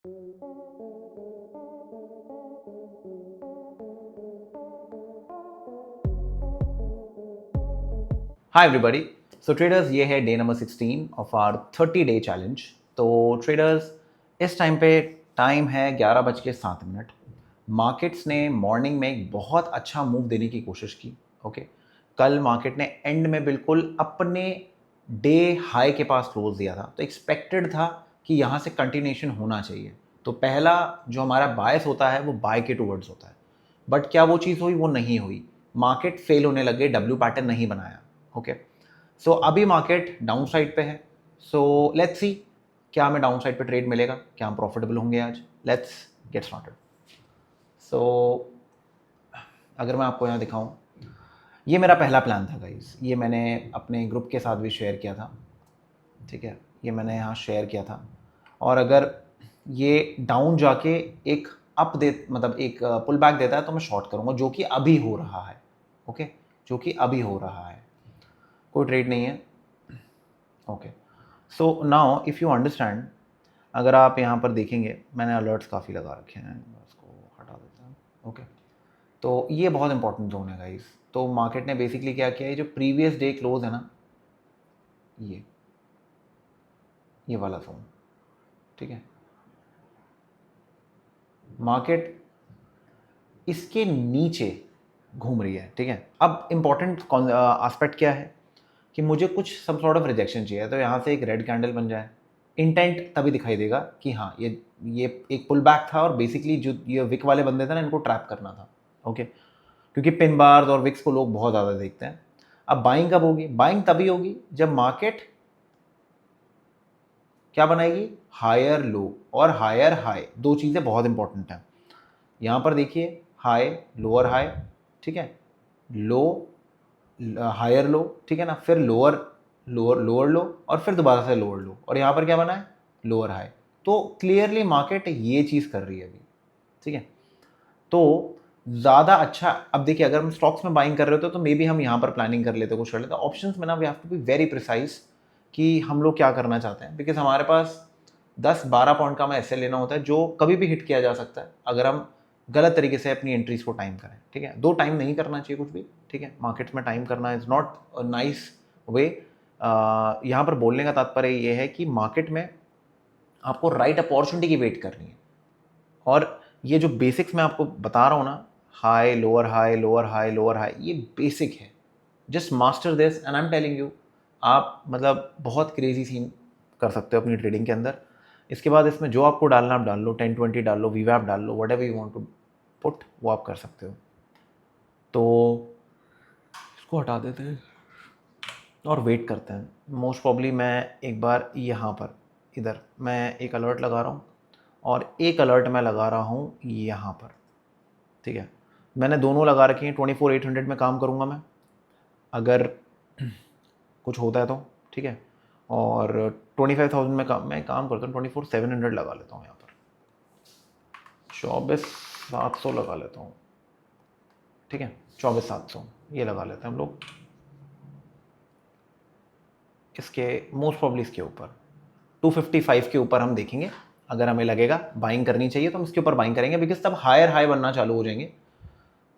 Hi everybody. सो traders, ये है day number 16 of our 30 day challenge. तो ट्रेडर्स, इस टाइम है 11:07। मार्केट्स ने मॉर्निंग में एक बहुत अच्छा मूव देने की कोशिश की। ओके, कल मार्केट ने एंड में बिल्कुल अपने डे हाई के पास क्लोज दिया था, तो एक्सपेक्टेड था कि यहाँ से कंटिन्यूशन होना चाहिए। तो पहला जो हमारा बायस होता है वो बाय के टूवर्ड्स होता है, बट क्या वो चीज़ हुई? वो नहीं हुई। मार्केट फेल होने लगे, डब्ल्यू पैटर्न नहीं बनाया। ओके, सो अभी मार्केट डाउन साइड पे है। सो लेट्स सी, क्या हमें डाउन साइड पे ट्रेड मिलेगा, क्या हम प्रॉफिटेबल होंगे आज। Let's get started. सो अगर मैं आपको यहाँ दिखाऊं, ये मेरा पहला प्लान था गाइस। ये मैंने अपने ग्रुप के साथ भी शेयर किया था। ठीक है, ये मैंने यहाँ शेयर किया था। और अगर ये डाउन जाके एक अप दे, मतलब एक पुल बैक देता है, तो मैं शॉर्ट करूँगा, जो कि अभी हो रहा है। ओके, जो कि अभी हो रहा है, कोई ट्रेड नहीं है। Okay, so now if you understand, अगर आप यहाँ पर देखेंगे, मैंने अलर्ट्स काफ़ी लगा रखे हैं, उसको हटा देते हैं। ओके, तो ये बहुत इंपॉर्टेंट जोन है गाइस। तो मार्केट ने बेसिकली क्या किया है, जो प्रीवियस डे क्लोज है ना, ये वाला जोन, ठीक है, मार्केट इसके नीचे घूम रही है। ठीक है, अब इंपॉर्टेंट एस्पेक्ट क्या है कि मुझे कुछ सम सॉर्ट ऑफ रिजेक्शन चाहिए। तो यहाँ से एक रेड कैंडल बन जाए, इंटेंट तभी दिखाई देगा कि हाँ, ये एक पुल बैक था, और बेसिकली जो ये विक वाले बंदे थे ना, इनको ट्रैप करना था। ओके, क्योंकि पिन बार्स और विक्स को लोग बहुत ज़्यादा देखते हैं। अब बाइंग कब होगी? बाइंग तभी होगी जब मार्केट क्या बनाएगी? हायर लो और हायर हाई, दो चीज़ें बहुत इंपॉर्टेंट हैं। यहाँ पर देखिए, हाई, लोअर हाई, ठीक है, लो, हायर लो, ठीक है ना, फिर लोअर लोअर लोअर लो, और फिर दोबारा से लोअर लो, और यहाँ पर क्या बना है? Lower high. तो क्लियरली मार्केट ये चीज़ कर रही है अभी। ठीक है, तो ज़्यादा अच्छा, अब देखिए, अगर हम स्टॉक्स में बाइंग कर रहे होते तो मे बी हम यहाँ पर प्लानिंग कर लेते, कुछ कर लेते। ऑप्शंस में ना we have to be very precise कि हम लोग क्या करना चाहते हैं, बिकॉज हमारे पास 10-12 पॉइंट का हमें ऐसे लेना होता है जो कभी भी हिट किया जा सकता है अगर हम गलत तरीके से अपनी एंट्रीज को टाइम करें। ठीक है, दो टाइम नहीं करना चाहिए कुछ भी। ठीक है, मार्केट्स में टाइम करना is not a nice way. यहाँ पर बोलने का तात्पर्य ये है कि मार्केट में आपको राइट अपॉर्चुनिटी की वेट करनी है। और ये जो बेसिक्स मैं आपको बता रहा हूँ ना, high lower high lower high lower high, ये बेसिक है। Just master this and I am telling you, आप मतलब बहुत क्रेजी सीन कर सकते हो अपनी ट्रेडिंग के अंदर। इसके बाद इसमें जो आपको डालना आप डाल लो, 10-20 डाल लो, वीवैप डाल लो, whatever you want to put, वो आप कर सकते हो। तो इसको हटा देते हैं और वेट करते हैं। मोस्ट प्रॉब्ली मैं एक बार यहाँ पर, इधर मैं एक अलर्ट लगा रहा हूँ, और एक अलर्ट मैं लगा रहा हूँ यहाँ पर। ठीक है, मैंने दोनों लगा रखे हैं। 24,800 में काम करूँगा मैं, अगर कुछ होता है तो। ठीक है, और 25,000 में मैं काम करता हूँ। 24,700 लगा लेता हूँ यहाँ पर, 24,700 लगा लेता हूँ। ठीक है, 24,700 ये लगा लेते हैं हम लोग। इसके मोस्ट प्रॉब्ली इसके ऊपर 255 के ऊपर हम देखेंगे। अगर हमें लगेगा बाइंग करनी चाहिए तो हम इसके ऊपर बाइंग करेंगे, बिकॉज तब हायर हाई बनना चालू हो जाएंगे,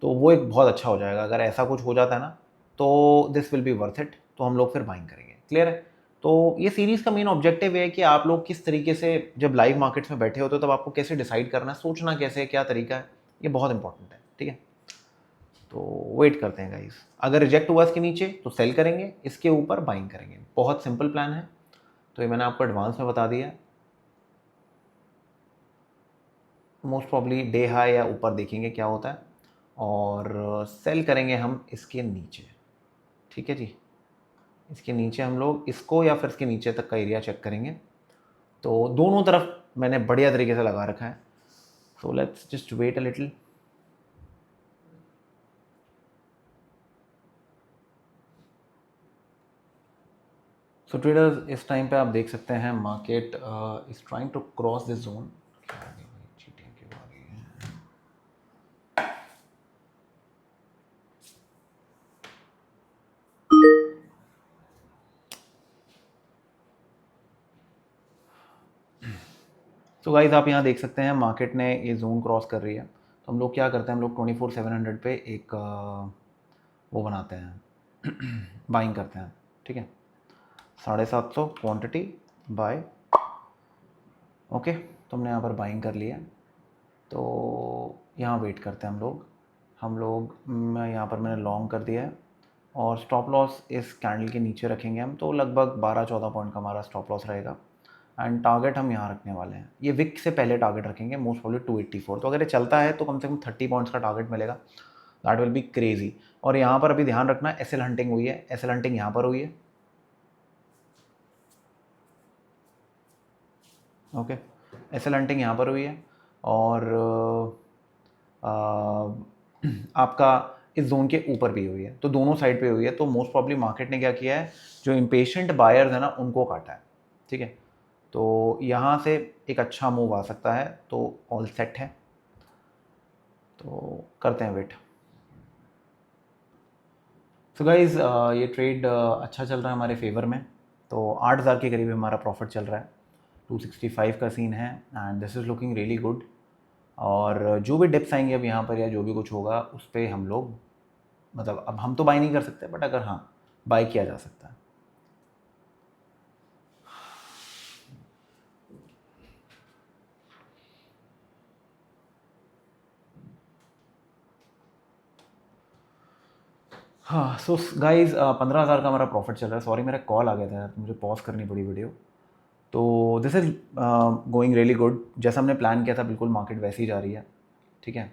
तो वो एक बहुत अच्छा हो जाएगा। अगर ऐसा कुछ हो जाता है ना, तो this will be worth it, तो हम लोग फिर बाइंग करेंगे। क्लियर है? तो ये सीरीज़ का मेन ऑब्जेक्टिव है कि आप लोग किस तरीके से, जब लाइव मार्केट्स में बैठे होते हो, तब आपको कैसे डिसाइड करना है, सोचना कैसे है, क्या तरीका है, ये बहुत इंपॉर्टेंट है। ठीक है, तो वेट करते हैं गाइस। अगर रिजेक्ट हुआ इसके नीचे तो सेल करेंगे, इसके ऊपर बाइंग करेंगे। बहुत सिंपल प्लान है, तो ये मैंने आपको एडवांस में बता दिया है। मोस्ट प्रॉब्ली डे हाई या ऊपर देखेंगे क्या होता है, और सेल करेंगे हम इसके नीचे। ठीक है जी, इसके नीचे हम लोग इसको या फिर इसके नीचे तक का एरिया चेक करेंगे। तो दोनों तरफ मैंने बढ़िया तरीके से लगा रखा है। So let's just wait a little. So traders, इस टाइम पे आप देख सकते हैं market is trying to cross this zone. Cheating क्यों आ रही है? सो गाइस आप यहाँ देख सकते हैं मार्केट ने ये जोन क्रॉस कर रही है, तो हम लोग क्या करते हैं, हम लोग 24,700 पे एक वो बनाते हैं बाइंग करते हैं, ठीक है, 750 क्वांटिटी बाय, ओके। तो हमने यहाँ पर बाइंग कर लिया, तो यहाँ वेट करते हैं हम लोग मैं यहाँ पर मैंने लॉन्ग कर दिया है और स्टॉप लॉस इस कैंडल के नीचे रखेंगे हम, तो लगभग 12-14 पॉइंट का हमारा स्टॉप लॉस रहेगा एंड टारगेट हम यहाँ रखने वाले हैं, ये विक से पहले टारगेट रखेंगे मोस्ट प्रॉब्ली 284, तो अगर ये चलता है तो कम से कम 30 पॉइंट्स का टारगेट मिलेगा, दैट विल बी क्रेजी। और यहाँ पर अभी ध्यान रखना, एसएल हंटिंग हुई है, एसएल हंटिंग यहाँ पर हुई है, ओके, एसएल हंटिंग यहाँ पर हुई है और आपका इस जोन के ऊपर भी हुई है, तो दोनों साइड पे हुई है, तो मोस्ट प्रॉब्ली मार्केट ने क्या किया है, जो इम्पेशेंट बायर्स है ना उनको काटा है, ठीक है, तो यहाँ से एक अच्छा मूव आ सकता है, तो ऑल सेट है, तो करते हैं वेट। सो गाइज ये ट्रेड अच्छा चल रहा है हमारे फेवर में, तो 8,000 के करीब हमारा प्रॉफिट चल रहा है, 265 का सीन है and this is looking really good. और जो भी डिप्स आएंगे अब यहाँ पर या जो भी कुछ होगा उस पर हम लोग, मतलब अब हम तो बाई नहीं कर सकते, बट अगर हाँ बाई किया जा सकता है। हाँ सो गाइज 15,000 का हमारा प्रॉफिट चल रहा है, सॉरी मेरा कॉल आ गया था यार, तो मुझे पॉज करनी पड़ी वीडियो, तो this is going really good, जैसा हमने प्लान किया था बिल्कुल मार्केट वैसी ही जा रही है, ठीक है।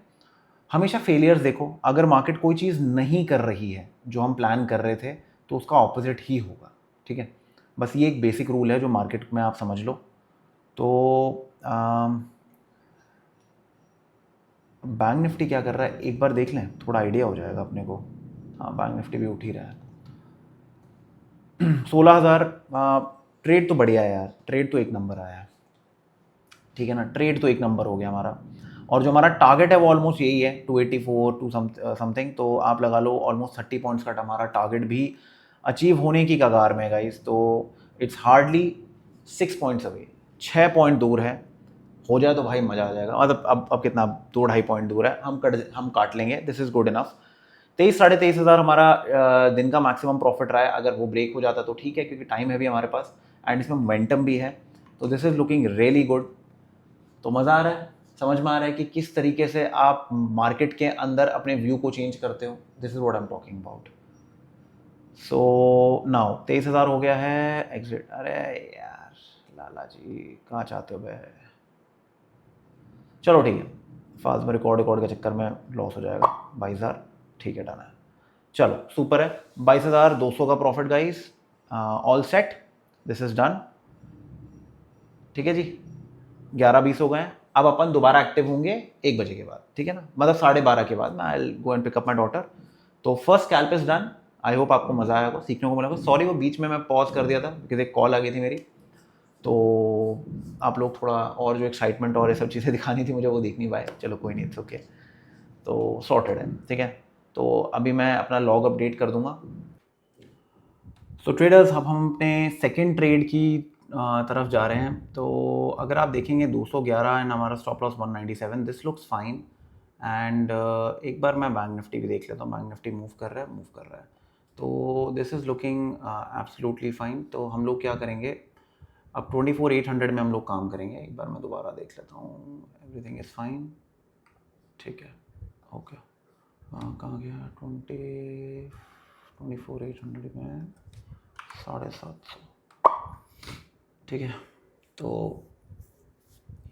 हमेशा फेलियर्स देखो, अगर मार्केट कोई चीज़ नहीं कर रही है जो हम प्लान कर रहे थे तो उसका ऑपोजिट ही होगा, ठीक है, बस ये एक बेसिक रूल है जो मार्केट में आप समझ लो। तो बैंक निफ्टी क्या कर रहा है एक बार देख लें, थोड़ा आइडिया हो जाएगा अपने को। हाँ बैंक निफ्टी भी उठ ही रहा है 16,000, ट्रेड तो बढ़िया है यार, ट्रेड तो एक नंबर आया है, ठीक है ना, ट्रेड तो एक नंबर हो गया हमारा, और जो हमारा टारगेट है वो ऑलमोस्ट यही है 284 टू समथिंग, तो आप लगा लो ऑलमोस्ट 30 पॉइंट्स का हमारा टारगेट भी अचीव होने की कगार में गाइस, तो it's hardly 6 points away, 6 point दूर है, हो जाए तो भाई मज़ा आ जाएगा, मतलब अब कितना 2-2.5 पॉइंट दूर है, हम काट लेंगे, दिस इज़ गुड इनफ। 23-23,000 हमारा दिन का मैक्सिमम प्रॉफिट रहा है, अगर वो ब्रेक हो जाता तो ठीक है, क्योंकि टाइम है भी हमारे पास एंड इसमें मोमेंटम भी है, तो this is looking really good. तो मज़ा आ रहा है, समझ में आ रहा है कि किस तरीके से आप मार्केट के अंदर अपने व्यू को चेंज करते हो, this is what I am talking about. So now 23,000 हो गया है, एग्जिट, अरे यार लाला जी कहाँ चाहते हो भाई, चलो ठीक है, फास्ट में रिकॉर्ड रिकॉर्ड के चक्कर में लॉस हो जाएगा, 22,000 ठीक है, डन है, चलो सुपर है, 22,200 का profit guys, all set, this is done, ठीक है जी, 11:20 हो गए हैं, अब अपन दोबारा एक्टिव होंगे 1 बजे के बाद, ठीक है ना, मतलब 12:30 के बाद, मैं I go and pick up my daughter. तो first scalp is done, I hope आपको मज़ा आया होगा, सीखने को मिला होगा, सॉरी वो बीच में मैं पॉज कर दिया था बिकॉज एक कॉल आ गई थी मेरी, तो आप लोग थोड़ा और जो एक्साइटमेंट और ये सब चीज़ें दिखानी थी मुझे वो दिख नहीं पाए, चलो कोई नहीं, इट्स ओके, तो सॉर्टेड है, ठीक है। तो अभी मैं अपना लॉग अपडेट कर दूंगा। सो ट्रेडर्स अब हम अपने सेकेंड ट्रेड की तरफ जा रहे हैं, तो अगर आप देखेंगे 211 एंड हमारा stop loss 197, this looks fine and एक बार मैं बैंक निफ्टी भी देख लेता हूँ, बैंक निफ्टी मूव कर रहा है, तो this is looking absolutely fine. तो हम लोग क्या करेंगे, अब 24,800 में हम लोग काम करेंगे, एक बार मैं दोबारा देख लेता हूँ, एवरीथिंग इज़ फाइन, ठीक है, ओके, कहाँ गया 24,800 में 750, ठीक है, तो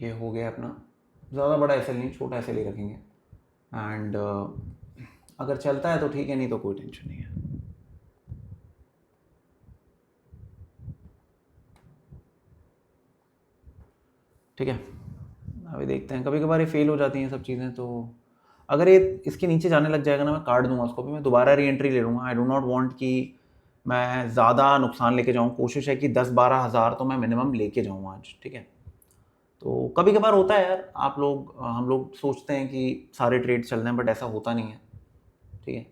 ये हो गया अपना, ज़्यादा बड़ा एसएल नहीं, छोटा एसएल ही रखेंगे एंड अगर चलता है तो ठीक है, नहीं तो कोई टेंशन नहीं है, ठीक है। अभी देखते हैं, कभी कभार ये फेल हो जाती हैं सब चीज़ें, तो अगर ये इसके नीचे जाने लग जाएगा ना, मैं काट दूंगा उसको भी, मैं दोबारा री एंट्री ले लूँगा, आई डो नॉट वांट कि मैं ज़्यादा नुकसान लेके जाऊँ, कोशिश है कि 10-12 हज़ार तो मैं मिनिमम लेके जाऊँ आज, ठीक है। तो कभी कभार होता है यार, आप लोग हम लोग सोचते हैं कि सारे ट्रेड चल रहे हैं, बट ऐसा होता नहीं है, ठीक है।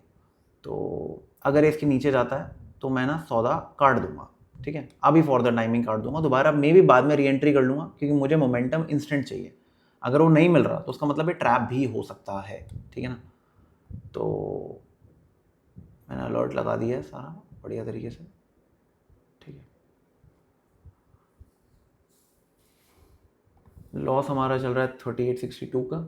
तो अगर इसके नीचे जाता है तो मैं ना सौदा काट दूंगा, ठीक है, अभी फॉर द टाइमिंग काट दूंगा, दोबारा मे भी बाद में री एंट्री कर लूँगा क्योंकि मुझे मोमेंटम इंस्टेंट चाहिए। अगर वो नहीं मिल रहा तो उसका मतलब ये ट्रैप भी हो सकता है, ठीक है ना। तो मैंने अलर्ट लगा दिया है सारा बढ़िया तरीके से, ठीक है। लॉस हमारा चल रहा है 3862 का।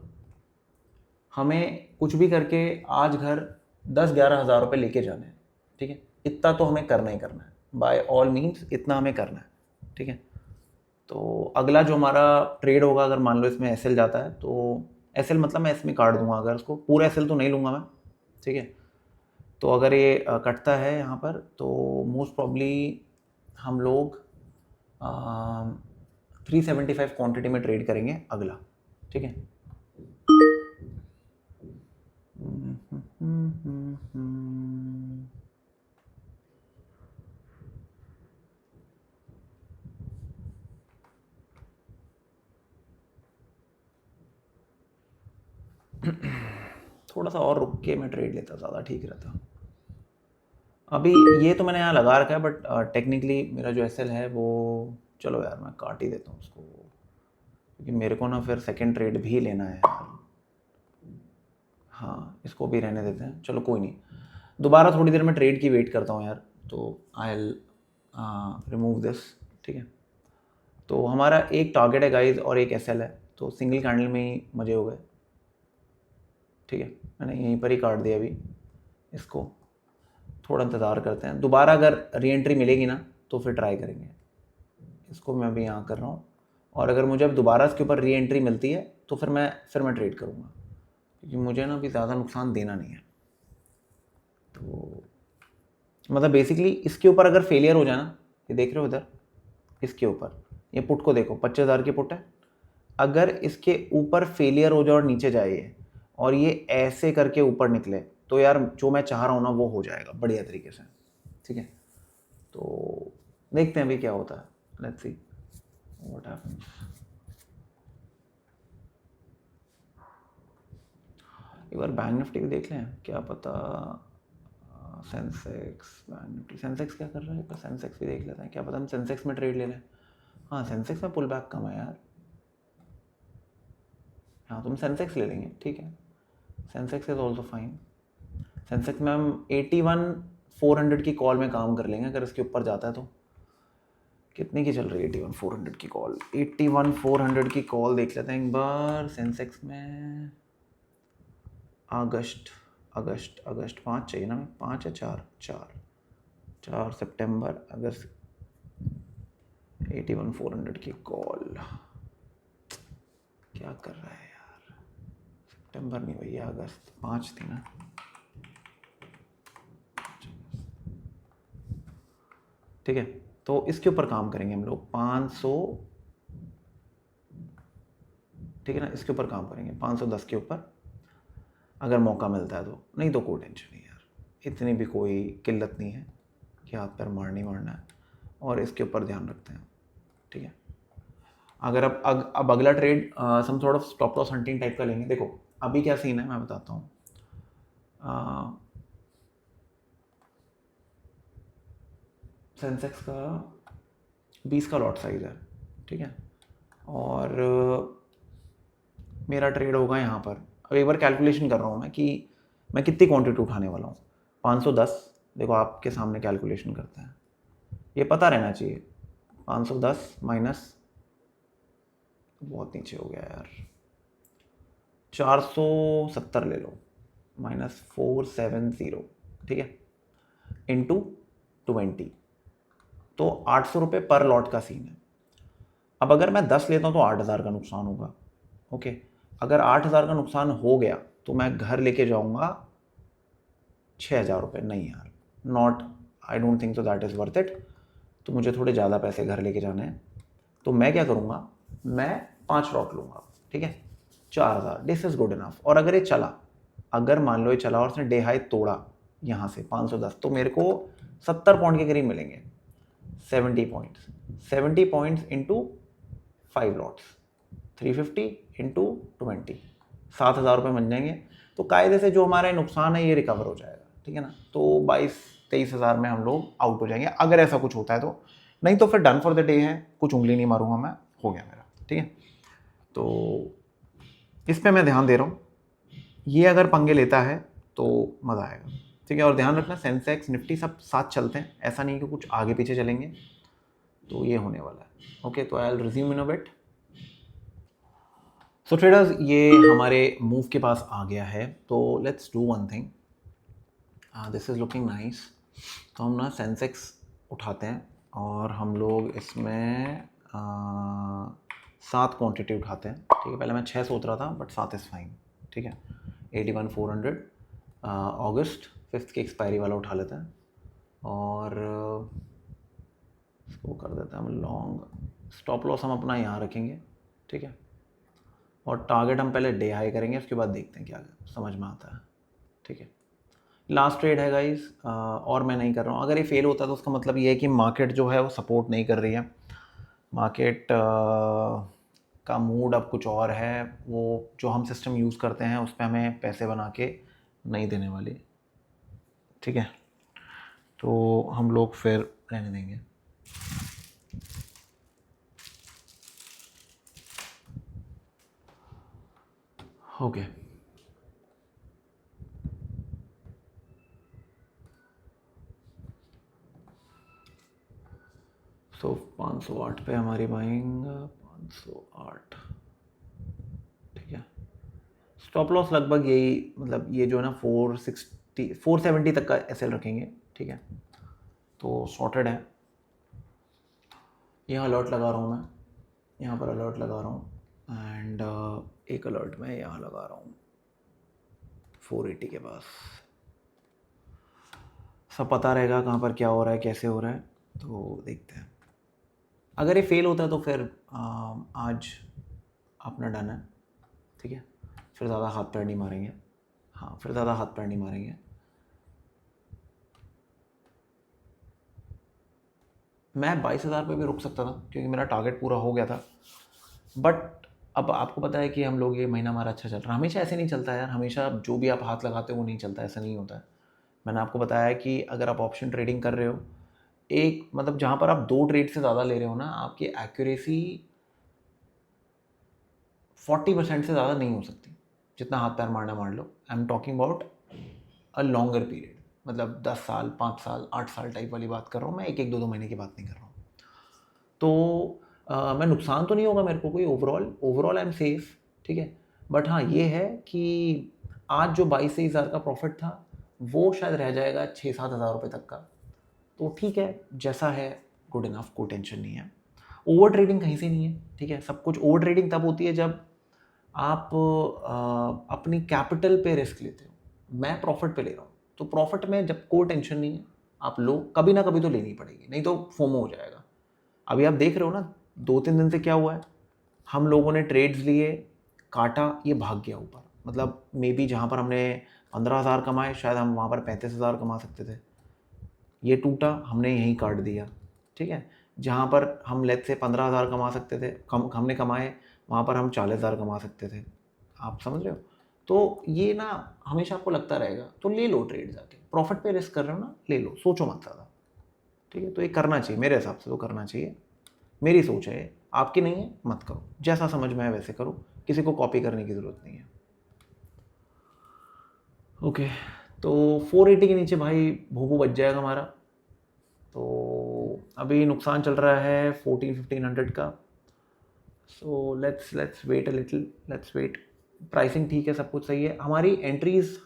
हमें कुछ भी करके आज घर 10-11 हज़ार रुपये लेके जाने हैं, ठीक है। इतना तो हमें करना ही करना है, बाय ऑल मीन्स इतना हमें करना है, ठीक है। तो अगला जो हमारा ट्रेड होगा, अगर मान लो इसमें एसएल जाता है तो एसएल मतलब मैं इसमें काट दूंगा, अगर उसको पूरा एसएल तो नहीं लूँगा मैं, ठीक है। तो अगर ये कटता है यहाँ पर तो मोस्ट प्रॉब्ली हम लोग 375 क्वांटिटी में ट्रेड करेंगे अगला, ठीक है। थोड़ा सा और रुक के मैं ट्रेड लेता, ज़्यादा ठीक रहता। अभी ये तो मैंने यहाँ लगा रखा है, बट टेक्निकली मेरा जो एसएल है वो, चलो यार मैं काट ही देता हूँ उसको, क्योंकि मेरे को ना फिर सेकंड ट्रेड भी लेना है यार। हाँ, इसको भी रहने देते हैं, चलो कोई नहीं। दोबारा थोड़ी देर में ट्रेड की वेट करता हूँ यार, तो आई विल रिमूव दिस, ठीक है। तो हमारा एक टारगेट है गाइज और एक एसएल है, तो सिंगल कैंडल में ही मजे हो गए, ठीक है। मैंने यहीं पर ही काट दिया अभी इसको, थोड़ा इंतज़ार करते हैं, दोबारा अगर री एंट्री मिलेगी ना तो फिर ट्राई करेंगे। इसको मैं अभी यहाँ कर रहा हूँ, और अगर मुझे अब दोबारा इसके ऊपर री एंट्री मिलती है तो फिर मैं ट्रेड करूँगा, क्योंकि मुझे ना अभी ज़्यादा नुकसान देना नहीं है। तो मतलब बेसिकली इसके ऊपर अगर फेलियर हो जाए ना, ये देख रहे हो इधर, इसके ऊपर ये पुट को देखो, 25,000 की पुट है, अगर इसके ऊपर फेलियर हो जाए और नीचे जाए ये, और ये ऐसे करके ऊपर निकले, तो यार जो मैं चाह रहा हूँ ना वो हो जाएगा बढ़िया तरीके से, ठीक है। तो देखते हैं अभी क्या होता है, लेट्स सी व्हाट हैपेंस। एक बार बैंक निफ्टी भी देख लें, क्या पता सेंसेक्स, बैंक निफ्टी, सेंसेक्स क्या कर रहा है, एक बार सेंसेक्स भी देख लेते हैं, क्या पता हम सेंसेक्स में ट्रेड ले लें। हाँ, सेंसेक्स में पुल बैक कम है यार, हाँ तुम सेंसेक्स ले लेंगे, ठीक है। Sensex is also fine. Sensex में हम 81,400 की कॉल में काम कर लेंगे, अगर इसके ऊपर जाता है तो। कितने की चल रही है 81,400 की कॉल? 81,400 की कॉल देख लेते हैं एक बार सेंसेक्स में। अगस्त 5 चाहिए ना, 5 या 4 सितंबर अगस्त, 81,400 की कॉल क्या कर रहा है यार। सितंबर नहीं भैया, अगस्त 5 थी ना, ठीक है। तो इसके ऊपर काम करेंगे हम लोग 500, ठीक है ना, इसके ऊपर काम करेंगे 510 के ऊपर, अगर मौका मिलता है तो, नहीं तो कोई टेंशन नहीं यार, इतनी भी कोई किल्लत नहीं है कि हाथ पैर मारना है, और इसके ऊपर ध्यान रखते हैं, ठीक है। अगर अब अगला trade some sort of stop loss hunting type का लेंगे। देखो अभी क्या सीन है मैं बताता हूँ, सेंसेक्स का 20 का लॉट साइज है, ठीक है, और मेरा ट्रेड होगा यहाँ पर। अब एक बार कैलकुलेशन कर रहा हूँ मैं कि मैं कितनी क्वांटिटी उठाने वाला हूँ। 510, देखो आपके सामने कैलकुलेशन करते हैं, ये पता रहना चाहिए। 510 माइनस, बहुत नीचे हो गया यार, 470 ले लो, माइनस 470, ठीक है, इंटू 20, तो 800 रुपये पर लॉट का सीन है। अब अगर मैं 10 लेता हूँ तो 8,000 का नुकसान होगा, ओके। अगर 8,000 का नुकसान हो गया तो मैं घर लेके जाऊँगा 6,000 रुपये। नहीं यार, not, I don't think so that is worth it. तो मुझे थोड़े ज़्यादा पैसे घर लेके जाने हैं, तो मैं क्या करूँगा, मैं 5 लॉट लूँगा, ठीक है, 4,000, दिस इज़ गुड इनफ। और अगर ये चला, अगर मान लो ये चला और उसने डे हाई तोड़ा यहाँ से 510, तो मेरे को 70 पॉइंट के करीब मिलेंगे, 70 पॉइंट्स इंटू 5 लॉट्स, 350 इंटू 20, 7,000 रुपये बन जाएंगे। तो कायदे से जो हमारा नुकसान है ये रिकवर हो जाएगा, ठीक है ना। तो 22-23 हज़ार में हम लोग आउट हो जाएंगे, अगर ऐसा कुछ होता है तो। नहीं तो फिर डन फॉर द डे है, कुछ उंगली नहीं मारूंगा मैं, हो गया मेरा, ठीक है। तो इस पर मैं ध्यान दे रहा हूँ, ये अगर पंगे लेता है तो मज़ा आएगा, ठीक है। और ध्यान रखना सेंसेक्स निफ्टी सब साथ चलते हैं, ऐसा नहीं कि कुछ आगे पीछे चलेंगे, तो ये होने वाला है। ओके, तो I will resume in a bit. So traders, ये हमारे मूव के पास आ गया है, तो let's do one thing, this is looking nice. तो हम ना सेंसेक्स उठाते हैं और हम लोग इसमें 7 क्वांटिटी उठाते हैं, ठीक है। पहले मैं 6 सोच रहा था, बट 7 इज़ फाइन, ठीक है। 81,400 अगस्त 5th की एक्सपायरी वाला उठा लेते हैं, और इसको कर देते हैं हम लॉन्ग। स्टॉप लॉस हम अपना यहाँ रखेंगे, ठीक है। और टारगेट हम पहले डे हाई करेंगे, उसके बाद देखते हैं क्या समझ में आता है, ठीक है। लास्ट ट्रेड है गाइस, और मैं नहीं कर रहा हूँ। अगर ये फेल होता है तो उसका मतलब ये है कि मार्केट जो है वो सपोर्ट नहीं कर रही है, मार्केट का मूड अब कुछ और है, वो जो हम सिस्टम यूज़ करते हैं उस पर हमें पैसे बना के नहीं देने वाली, ठीक है। तो हम लोग फिर रहने देंगे। ओके, सो 508 पे हमारी बाइंग, 508, ठीक है। स्टॉप लॉस लगभग यही, मतलब ये जो है ना 460 470 तक का एसएल रखेंगे, ठीक है। तो सॉर्टेड है। यहाँ अलर्ट लगा रहा हूँ मैं, यहाँ पर अलर्ट लगा रहा हूँ, एंड एक अलर्ट मैं यहाँ लगा रहा हूँ 480 के पास। सब पता रहेगा कहाँ पर क्या हो रहा है, कैसे हो रहा है, तो देखते हैं। अगर ये फेल होता है तो फिर आज अपना डन है, ठीक है। फिर ज़्यादा हाथ पैर नहीं मारेंगे, हाँ, फिर ज़्यादा हाथ पैर नहीं मारेंगे। मैं 22,000 पे भी रुक सकता था, क्योंकि मेरा टारगेट पूरा हो गया था, बट अब आपको पता है कि हम लोग, ये महीना हमारा अच्छा चल रहा है। हमेशा ऐसे नहीं चलता यार, हमेशा जो भी आप हाथ लगाते हो वो नहीं चलता, ऐसा नहीं होता है। मैंने आपको बताया कि अगर आप ऑप्शन ट्रेडिंग कर रहे हो, एक मतलब जहाँ पर आप 2 ट्रेड से ज़्यादा ले रहे हो ना, आपकी एक्यूरेसी 40% से ज़्यादा नहीं हो सकती। जितना हाथ पैर मारना मार लो, I am talking about a longer period, मतलब 10 साल, 5 साल, 8 साल टाइप वाली बात कर रहा हूँ मैं, एक 2 महीने की बात नहीं कर रहा हूँ। तो मैं नुकसान तो नहीं होगा मेरे को कोई, ओवरऑल आई एम सेफ, ठीक है। बट हाँ, ये है कि आज जो 22-23 हज़ार का प्रॉफिट था, वो शायद रह जाएगा 6-7 हज़ार रुपये तक का। तो ठीक है, जैसा है गुड इनफ, कोई टेंशन नहीं है। ओवर ट्रेडिंग कहीं से नहीं है, ठीक है। सब कुछ ओवर ट्रेडिंग तब होती है जब आप अपनी कैपिटल पे रिस्क लेते हो। मैं प्रॉफिट पे ले रहा हूँ, तो प्रॉफिट में जब कोई टेंशन नहीं है, आप लो, कभी ना कभी तो लेनी पड़ेगी, नहीं तो फोमो हो जाएगा। अभी आप देख रहे हो ना 2-3 दिन से क्या हुआ है, हम लोगों ने ट्रेड्स लिए, काटा, ये भाग गया ऊपर। मतलब मे बी जहाँ पर हमने 15,000 कमाए, शायद हम वहाँ पर 35,000 कमा सकते थे। ये टूटा, हमने यहीं काट दिया, ठीक है। जहाँ पर हम लेट से 15,000 कमा सकते थे, हमने कमाए, वहाँ पर हम 40,000 कमा सकते थे। आप समझ रहे हो? तो ये ना हमेशा आपको लगता रहेगा, तो ले लो ट्रेड जाके, प्रॉफिट पे रिस्क कर रहे हो ना, ले लो, सोचो मत ज़्यादा, ठीक है। तो ये करना चाहिए, मेरे हिसाब से तो करना चाहिए, मेरी सोच है, आपकी नहीं है, मत करो, जैसा समझ में आए वैसे करो, किसी को कॉपी करने की ज़रूरत नहीं है। ओके, तो 480 के नीचे भाई भूभू बच जाएगा हमारा। तो अभी नुकसान चल रहा है 1400-1500 का। So let's wait a little, let's wait. Pricing ठीक है, सब कुछ सही है। हमारी एंट्रीज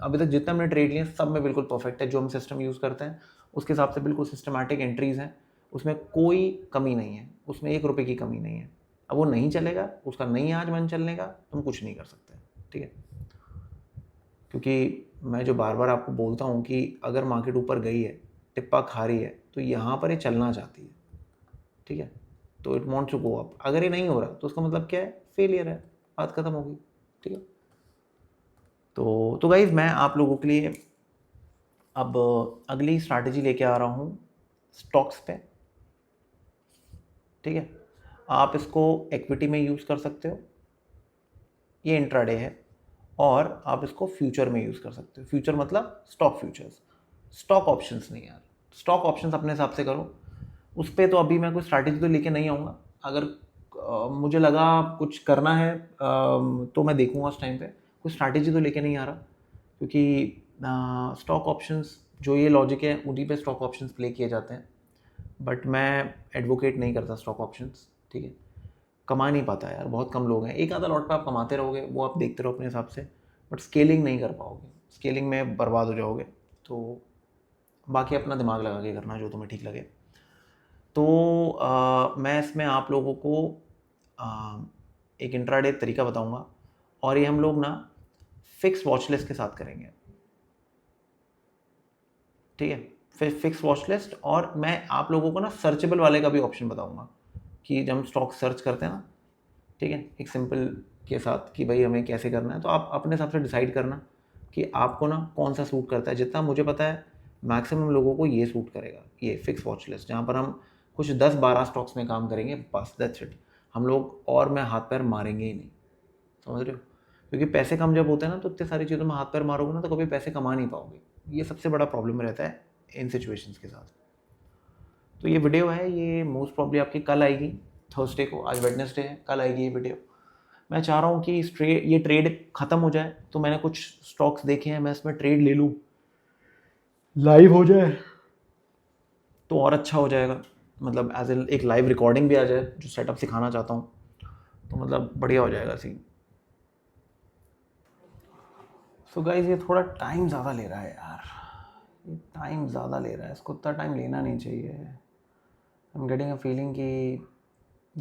अभी तक जितना हमने ट्रेड लिए सब में बिल्कुल परफेक्ट है, जो हम सिस्टम यूज़ करते हैं उसके हिसाब से बिल्कुल सिस्टमैटिक एंट्रीज़ हैं, उसमें कोई कमी नहीं है, उसमें 1 रुपये की कमी नहीं है। अब वो नहीं चलेगा, उसका नहीं आज मन चलने का, तो हम कुछ नहीं कर सकते, ठीक है। क्योंकि मैं जो बार बार आपको बोलता हूँ कि अगर मार्केट ऊपर गई है, टिप्पा खा रही है, तो यहाँ पर ये चलना चाहती है, ठीक है। तो it wants to go up. अगर ये नहीं हो रहा तो उसका मतलब क्या है, फेलियर है, बात खत्म हो गई, ठीक है। तो गाइज, मैं आप लोगों के लिए अब अगली स्ट्रैटेजी लेके आ रहा हूँ स्टॉक्स पे, ठीक है। आप इसको इक्विटी में यूज़ कर सकते हो, ये इंट्राडे है, और आप इसको फ्यूचर में यूज़ कर सकते हो। फ्यूचर मतलब स्टॉक फ्यूचर्स, स्टॉक ऑप्शंस नहीं यार, स्टॉक ऑप्शंस अपने हिसाब से करो, उस पर तो अभी मैं कोई स्ट्रैटेजी तो लेके नहीं आऊँगा। अगर मुझे लगा कुछ करना है तो मैं देखूँगा उस टाइम पे। कोई स्ट्रैटेजी तो लेके नहीं आ रहा, क्योंकि स्टॉक ऑप्शंस जो ये लॉजिक है उन्हीं पे स्टॉक ऑप्शंस प्ले किए जाते हैं। बट मैं एडवोकेट नहीं करता स्टॉक ऑप्शंस, ठीक है। कमा नहीं पाता यार, बहुत कम लोग हैं। एक आधा लॉट पे आप कमाते रहोगे, वो आप देखते रहो अपने हिसाब से, बट स्केलिंग नहीं कर पाओगे, स्केलिंग में बर्बाद हो जाओगे। तो बाकी अपना दिमाग लगा के करना जो तुम्हें ठीक लगे। तो मैं इसमें आप लोगों को एक इंट्राडे तरीका बताऊंगा, और ये हम लोग ना फिक्स वॉच लिस्ट के साथ करेंगे, ठीक है। फिर फिक्स वॉच लिस्ट, और मैं आप लोगों को ना सर्चेबल वाले का भी ऑप्शन बताऊंगा, कि जब हम स्टॉक सर्च करते हैं ना, ठीक है, एक सिंपल के साथ कि भाई हमें कैसे करना है। तो आप अपने हिसाब से डिसाइड करना कि आपको ना कौन सा सूट करता है। जितना मुझे पता है मैक्सिमम लोगों को ये सूट करेगा, ये फिक्स वॉच लिस्ट, जहाँ पर हम कुछ 10-12 स्टॉक्स में काम करेंगे, बस दैट्स इट। हम लोग और मैं हाथ पैर मारेंगे ही नहीं, समझ रहे हो। क्योंकि पैसे कम जब होते हैं ना, तो इतने सारी चीज़ों में हाथ पैर मारोगे ना, तो कभी पैसे कमा नहीं पाओगे। ये सबसे बड़ा प्रॉब्लम रहता है इन सिचुएशंस के साथ। तो ये वीडियो है, ये मोस्ट प्रॉब्ली आपकी कल आएगी, थर्सडे को। आज वेडनेसडे है, कल आएगी ये वीडियो। मैं चाह रहा हूँ कि ये ट्रेड ख़त्म हो जाए, तो मैंने कुछ स्टॉक्स देखे हैं, मैं इसमें ट्रेड ले लूँ, लाइव हो जाए तो और अच्छा हो जाएगा। मतलब एज एक लाइव रिकॉर्डिंग भी आ जाए, जो सेटअप सिखाना चाहता हूँ, तो मतलब बढ़िया हो जाएगा सीन। सो गाइज, ये थोड़ा टाइम ज़्यादा ले रहा है यार, ये टाइम ज़्यादा ले रहा है, इसको उतना टाइम लेना नहीं चाहिए। I am getting a feeling कि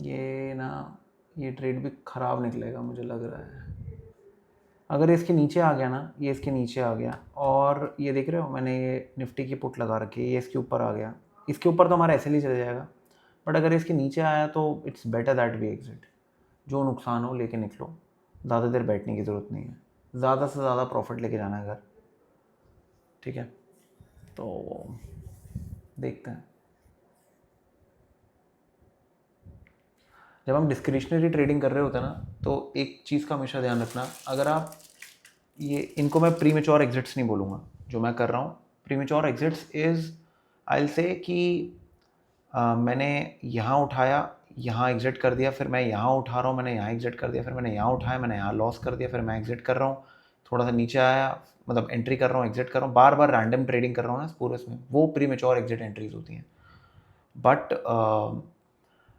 ये ना, ये ट्रेड भी ख़राब निकलेगा, मुझे लग रहा है। अगर इसके नीचे आ गया ना, ये इसके नीचे आ गया, और ये देख रहे हो मैंने ये निफ्टी की पुट लगा रखी है, ये इसके ऊपर आ गया, इसके ऊपर तो हमारा ऐसे ही चल जाएगा। बट अगर इसके नीचे आया तो it's better that we exit. जो नुकसान हो लेके निकलो, ज़्यादा देर बैठने की ज़रूरत नहीं है, ज़्यादा से ज़्यादा प्रॉफिट लेके जाना है घर, ठीक है। तो देखते हैं। जब हम डिस्क्रिशनरी ट्रेडिंग कर रहे होते हैं ना, तो एक चीज़ का हमेशा ध्यान रखना, अगर आप ये, इनको मैं प्रीमेच्योर एग्जिट्स नहीं बोलूँगा जो मैं कर रहा हूँ। Premature exits is, I will say कि मैंने यहाँ उठाया, यहाँ एग्जिट कर दिया, फिर मैं यहाँ उठा रहा हूँ, मैंने यहाँ एग्जिट कर दिया, फिर मैंने यहाँ उठाया, मैंने यहाँ लॉस कर दिया, फिर मैं एग्जिट कर रहा हूँ, थोड़ा सा नीचे आया, मतलब एंट्री कर रहा हूँ, एग्जिट कर रहा हूँ, बार बार रैंडम ट्रेडिंग कर रहा हूँ ना पूरे इसमें, वो प्रीमेच्योर एग्जिट एंट्रीज होती हैं। बट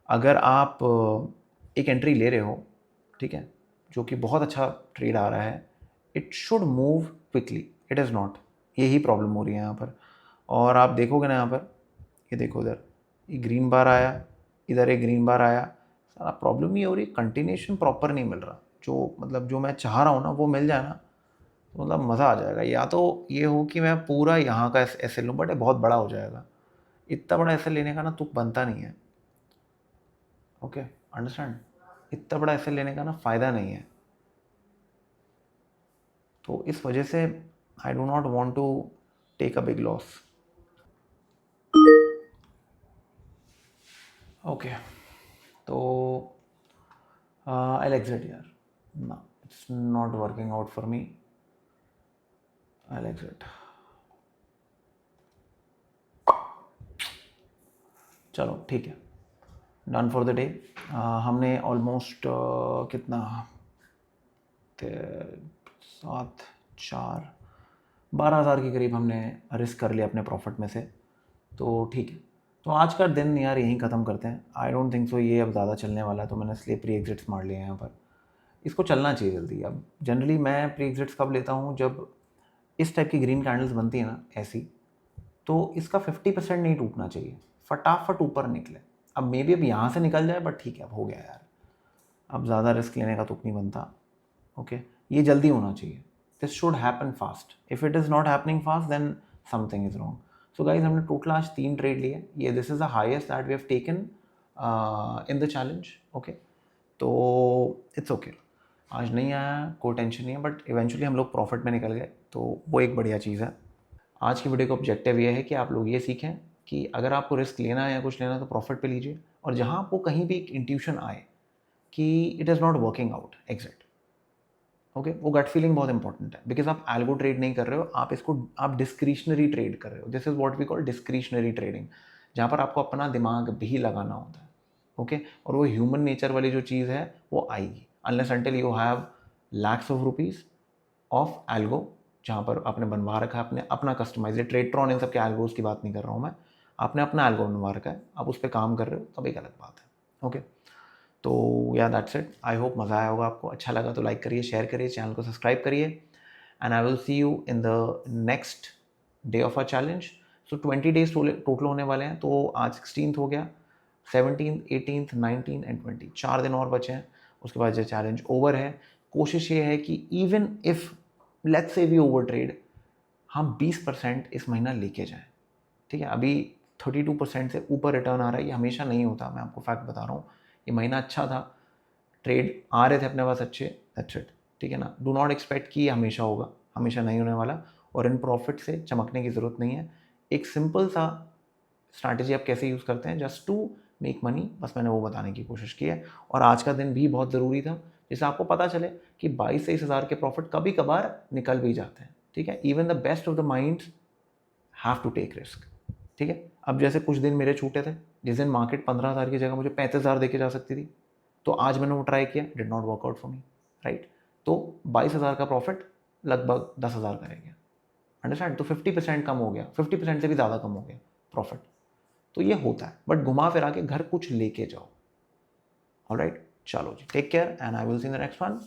अगर आप एक एंट्री ले रहे हो, ठीक है, जो कि बहुत अच्छा ट्रेड आ रहा है, it should move quickly, it is not. यही प्रॉब्लम हो रही है यहाँ पर। और आप देखोगे ना यहाँ पर, ये देखो इधर, ये ग्रीन बार आया, इधर एक ग्रीन बार आया, सारा प्रॉब्लम ये हो रही है, कंटिन्यूशन प्रॉपर नहीं मिल रहा। जो मतलब जो मैं चाह रहा हूँ ना, वो मिल जाए ना, तो मतलब मज़ा आ जाएगा। या तो ये हो कि मैं पूरा यहाँ का ऐसे लूँ, बट ये बहुत बड़ा हो जाएगा, इतना बड़ा ऐसे लेने का ना तुक बनता नहीं है। ओके, अंडरस्टैंड, इतना बड़ा ऐसे लेने का ना फ़ायदा नहीं है। तो इस वजह से I do not want to take a big loss. Okay, तो आई एग्जिट यार, ना it's not working out for me, I exit. चलो ठीक है, डन फॉर द डे। हमने ऑलमोस्ट कितना, 7-4-12 हज़ार के करीब हमने रिस्क कर लिया अपने प्रॉफिट में से। तो ठीक है, तो आज का दिन यार यहीं ख़त्म करते हैं। आई डोंट थिंक सो ये अब ज़्यादा चलने वाला है, तो मैंने इसलिए प्री एग्जिट्स मार लिए हैं यहाँ पर। इसको चलना चाहिए जल्दी। अब जनरली मैं प्री एग्जिट्स कब लेता हूँ, जब इस टाइप की ग्रीन कैंडल्स बनती है ना ऐसी, तो इसका 50% नहीं टूटना चाहिए, फटाफट ऊपर निकले। अब मे बी अब यहाँ से निकल जाए, बट ठीक है, अब हो गया यार, अब ज़्यादा रिस्क लेने का तुक नहीं बनता। ओके, ये जल्दी होना चाहिए, this should happen fast. If it is not happening fast, then something is wrong. So guys, हमने टोटल आज 3 ट्रेड लिए। ये this is the highest that we have taken in the challenge. Okay, तो it's okay, आज नहीं आया कोई tension नहीं है, बट इवेंचुअली हम लोग प्रॉफिट में निकल गए, तो वो एक बढ़िया चीज़ है। आज की वीडियो का ऑब्जेक्टिव ये है कि आप लोग ये सीखें कि अगर आपको रिस्क लेना है या कुछ लेना है, तो प्रॉफिट पे लीजिए, और जहाँ आपको कहीं भी एक इंट्यूशन आए कि it is not working out, exit. Okay, वो गट फीलिंग बहुत इंपॉर्टेंट है, बिकॉज आप एल्गो ट्रेड नहीं कर रहे हो, आप इसको आप डिस्क्रिशनरी ट्रेड कर रहे हो। This is what we call discretionary trading, जहाँ पर आपको अपना दिमाग भी लगाना होता है, ओके। और वो ह्यूमन नेचर वाली जो चीज़ है वो आएगी unless until you have lakhs of rupees of algo, जहाँ पर आपने बनवा रखा है अपने अपना कस्टमाइज, ट्रेट्रॉन इन सब के एल्गोज की बात नहीं कर रहा हूँ मैं, आपने अपना एल्गो बनवा रखा है, आप उस पर काम कर रहे हो, तब एक अलग बात है, ओके। तो या दैट्स इट, आई होप मज़ा आया होगा आपको, अच्छा लगा तो लाइक करिए, शेयर करिए, चैनल को सब्सक्राइब करिए, and I will C you in the next day of a challenge. So 20 days total होने वाले हैं, तो आज 16th हो गया, 17th, 18th, 19 एंड 20, 4 दिन और बचे हैं, उसके बाद जो चैलेंज ओवर है। कोशिश ये है कि even if let's say we over trade, हम 20% इस महीना लेके जाएं, ठीक है। अभी 32% से ऊपर रिटर्न आ रहा है, ये हमेशा नहीं होता, मैं आपको फैक्ट बता रहा हूँ। ये महीना अच्छा था, ट्रेड आ रहे थे अपने पास अच्छे, दैट्स इट, ठीक है ना। डू नॉट एक्सपेक्ट कि हमेशा होगा, हमेशा नहीं होने वाला, और इन प्रॉफिट से चमकने की ज़रूरत नहीं है। एक सिंपल सा स्ट्रैटेजी आप कैसे यूज़ करते हैं जस्ट टू मेक मनी, बस मैंने वो बताने की कोशिश की है। और आज का दिन भी बहुत ज़रूरी था, जिससे आपको पता चले कि 22-23 हज़ार के प्रॉफिट कभी कभार निकल भी जाते हैं, ठीक है। Even the best of the minds have to take risk, ठीक है। अब जैसे कुछ दिन मेरे छूटे थे, जिस दिन मार्केट 15,000 की जगह मुझे 35,000 देके जा सकती थी, तो आज मैंने वो ट्राई किया, did not workout for me, right. तो 22,000 का प्रॉफिट लगभग 10,000 का रह गया, अंडरस्टैंड। तो 50% कम हो गया, 50% से भी ज़्यादा कम हो गया प्रॉफिट। तो ये होता है, बट घुमा फिरा के घर कुछ लेके जाओ, ऑलराइट। चलो जी, take care and I will see in the next one.